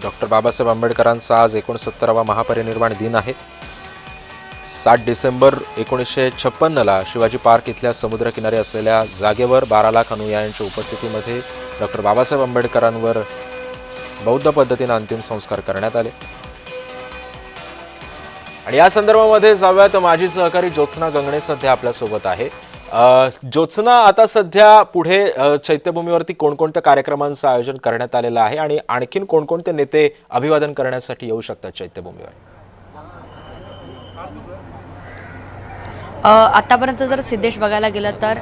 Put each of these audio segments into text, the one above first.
Doctor Babasaheb आंबेडकरांचा आज 69वा महापरिनिर्वाण दिन आहे। 7 डिसेंबर 1956ला शिवाजी पार्क इथल्या समुद्रकिनारी असलेल्या जागेवर 12 लाख अनुयायांच्या उपस्थितीमध्ये डॉक्टर बाबासाहेब आंबेडकरांवर बौद्ध पद्धतीने अंतिम संस्कार करण्यात आले। आणि या संदर्भामध्ये जाऊयात माजी सहकारी ज्योत्स्ना गंगणे सध्या आपल्या सोबत आहे। ज्योत्स्ना, आता सध्या पुढे चैत्यभूमीवरती कोणकोणत्या कार्यक्रमांचं आयोजन करण्यात आलेलं आहे आणि आणखीन कोणकोणते नेते अभिवादन करण्यासाठी येऊ शकतात चैत्यभूमीवर? आतापर्यंत जर सिद्धेश बघायला गेलं तर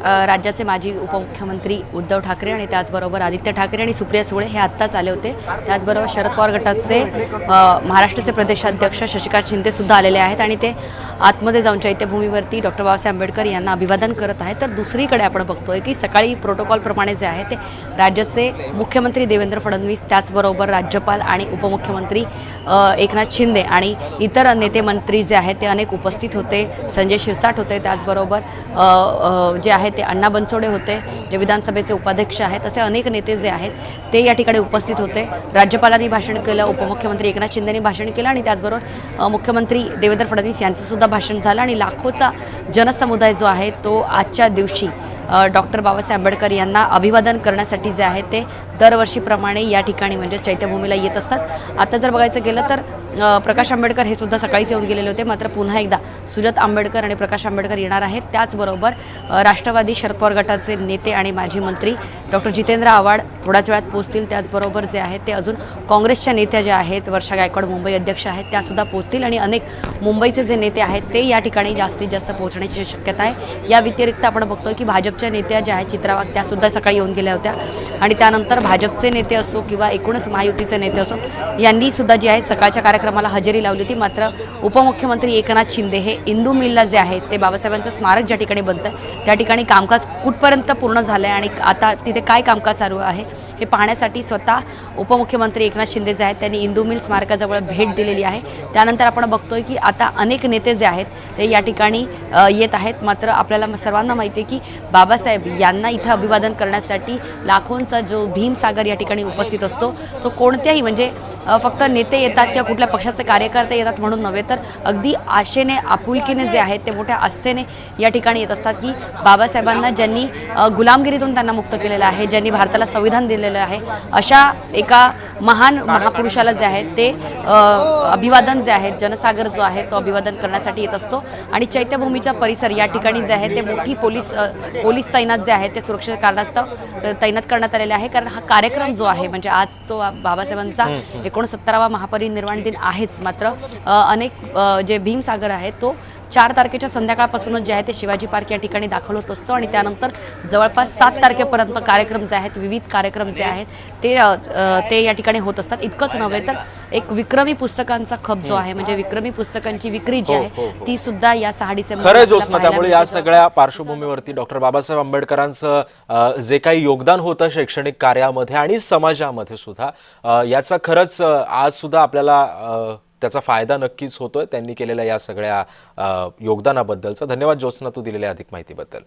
राज्याचे माजी उपमुख्यमंत्री उद्धव ठाकरे आणि त्याचबरोबर आदित्य ठाकरे आणि सुप्रिया सुळे हे आत्ताच आले होते। त्याचबरोबर शरद पवार गटाचे महाराष्ट्राचे प्रदेशाध्यक्ष शशिकांत शिंदे सुद्धा आलेले आहेत आणि ते आतमध्ये जाऊन चैत्यभूमीवरती डॉक्टर बाबासाहेब आंबेडकर यांना अभिवादन करत आहेत। तर दुसरीकडे आपण बघतोय की सकाळी प्रोटोकॉलप्रमाणे जे आहे ते राज्याचे मुख्यमंत्री देवेंद्र फडणवीस, त्याचबरोबर राज्यपाल आणि उपमुख्यमंत्री एकनाथ शिंदे आणि इतर नेते मंत्री जे आहेत ते अनेक उपस्थित होते। संजय शिरसाट होते, त्याचबरोबर जे आहेत ते अण्णा बनसोडे होते, जे विधानसभेचे उपाध्यक्ष आहेत, असे अनेक नेते जे आहेत ते या ठिकाणी उपस्थित होते। राज्यपालांनी भाषण केलं, उपमुख्यमंत्री एकनाथ शिंदेंनी भाषण केलं आणि त्याचबरोबर मुख्यमंत्री देवेंद्र फडणवीस यांचं सुद्धा भाषण झालं आणि लाखोचा जनसमुदाय जो आहे तो आजच्या दिवशी डॉक्टर बाबासाहेब आंबेडकर यांना अभिवादन करण्यासाठी जे आहे ते दरवर्षीप्रमाणे या ठिकाणी म्हणजे चैत्यभूमीला येत असतात। आता जर बघायचं गेलं तर प्रकाश आंबेडकर हे सुद्धा सकाळीच येऊन गेलेले होते, मात्र पुन्हा एकदा सुजात आंबेडकर आणि प्रकाश आंबेडकर येणार आहेत। त्याचबरोबर राष्ट्रवादी शरद पवार गटाचे नेते आणि माजी मंत्री डॉक्टर जितेंद्र आव्हाड थोड्याच वेळात पोहोचतील। त्याचबरोबर जे आहेत ते अजून काँग्रेसच्या नेत्या ज्या आहेत, वर्षा गायकवाड मुंबई अध्यक्ष आहेत, त्यासुद्धा पोहोचतील आणि अनेक मुंबईचे जे नेते आहेत ते या ठिकाणी जास्तीत जास्त पोहोचण्याची शक्यता आहे। या व्यतिरिक्त आपण बघतोय की भाजपच्या नेत्या ज्या आहेत चित्रा वाघ त्यासुद्धा सकाळी येऊन गेल्या होत्या आणि त्यानंतर भाजपचे नेते असो किंवा एकूणच महायुतीचे नेते असो यांनी सुद्धा जे आहेत सकाळच्या कार्यक्रमाला हजेरी लावली होती। मात्र उपमुख्यमंत्री एकनाथ शिंदे हे इंदू मिलला जे आहेत ते बाबासाहेबांचं स्मारक ज्या ठिकाणी बनतं त्या ठिकाणी कामकाज कुठपर्यंत पूर्ण झालं आहे आणि आता तिथे काय कामकाज चालू आहे हे पाहण्यासाठी स्वतः उपमुख्यमंत्री एकनाथ शिंदे जे आहेत त्यांनी इंदू मिल स्मारकाजवळ भेट दिलेली आहे। त्यानंतर आपण बघतोय की आता अनेक नेते जे आहेत ते या ठिकाणी येत आहेत। मात्र आपल्याला सर्वांना माहिती आहे की बाबासाहेब यांना इथं अभिवादन करण्यासाठी लाखोंचा जो भीमसागर या ठिकाणी उपस्थित असतो तो कोणत्याही म्हणजे फक्त नेते येतात किंवा कुठल्या पक्षाचे कार्यकर्ते येतात म्हणून नव्हे तर अगदी आशेने आपुलकीने जे आहेत ते मोठ्या आस्थेने या ठिकाणी येत असतात की बाबासाहेबांना ज्यांनी गुलामगिरीतून त्यांना मुक्त केलेलं आहे, ज्यांनी भारताला संविधान दिलेलं आहे, अशा एका महान महापुरुषाला जे आहे ते अभिवादन जे आहे जनसागर जो आहे तो अभिवादन करण्यासाठी येत असतो। आणि चैत्यभूमीचा परिसर या ठिकाणी जे आहे ते मोठी पोलीस तैनात जे आहे ते सुरक्षेच्या कारणास्तव तैनात करण्यात आलेले आहे, कारण हा कार्यक्रम जो आहे म्हणजे आज तो बाबासाहेबांचा 69वा महापरिनिर्वाण दिन आहेच, मात्र अनेक जे भीमसागर आहे तो 4 तारखेच्या संध्याकाळपासूनच जे आहे ते शिवाजी पार्क या ठिकाणी दाखल होत असतो आणि त्यानंतर जवळपास 7 तारखेपर्यंत कार्यक्रम जे आहेत विविध कार्यक्रम जे आहेत ते या ठिकाणी होत असतात। इतकंच नव्हे तर एक विक्रमी पुस्तकांचा खप जो आहे म्हणजे विक्रमी पुस्तकांची विक्री जी आहे ती सुद्धा या 6 डिसेंबर खरं ज्योत्स्ना, त्यामुळे या सगळ्या पार्श्वभूमीवरती डॉक्टर बाबासाहेब आंबेडकरांचं जे काही योगदान होतं शैक्षणिक कार्यामध्ये आणि समाजामध्ये सुद्धा याचा खरंच आज सुद्धा आपल्याला त्याचा फायदा नक्कीच होतोय। त्यांनी केलेल्या या सगळ्या योगदानाबद्दलचा धन्यवाद ज्योत्स्ना, तू दिलेल्या अधिक माहितीबद्दल।